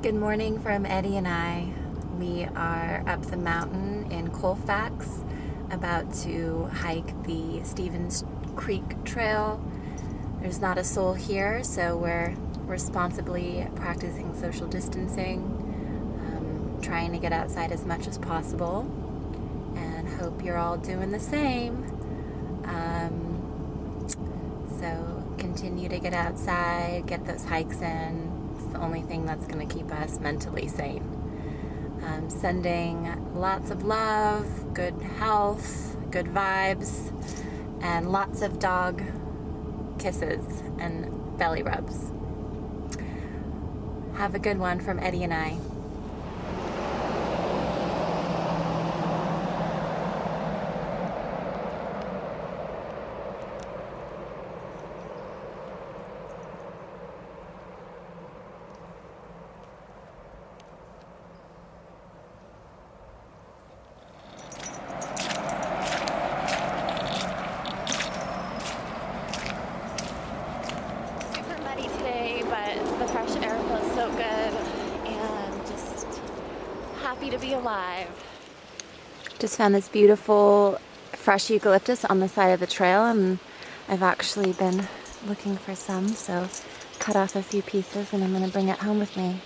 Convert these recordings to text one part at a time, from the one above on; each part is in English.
Good morning from Eddie and I. We are up the mountain in Colfax, about to hike the Stevens Creek Trail. There's not a soul here, so we're responsibly practicing social distancing, trying to get outside as much as possible, and hope you're all doing the same. So continue to get outside, get those hikes in. It's the only thing that's going to keep us mentally sane. Sending lots of love, good health, good vibes, and lots of dog kisses and belly rubs. Have a good one from Eddie and I. Today, but the fresh air feels so good and just happy to be alive. Just found this beautiful fresh eucalyptus on the side of the trail, and I've actually been looking for some, so cut off a few pieces and I'm going to bring it home with me.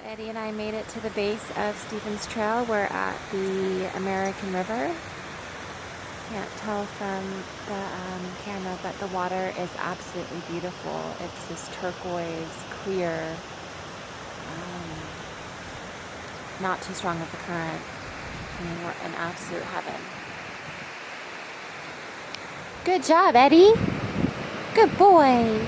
Eddie and I made it to the base of Stevens Trail. We're at the American River. Can't tell from the camera, but the water is absolutely beautiful. It's this turquoise, clear, not too strong of a current. I mean, we're in absolute heaven. Good job, Eddie. Good boy.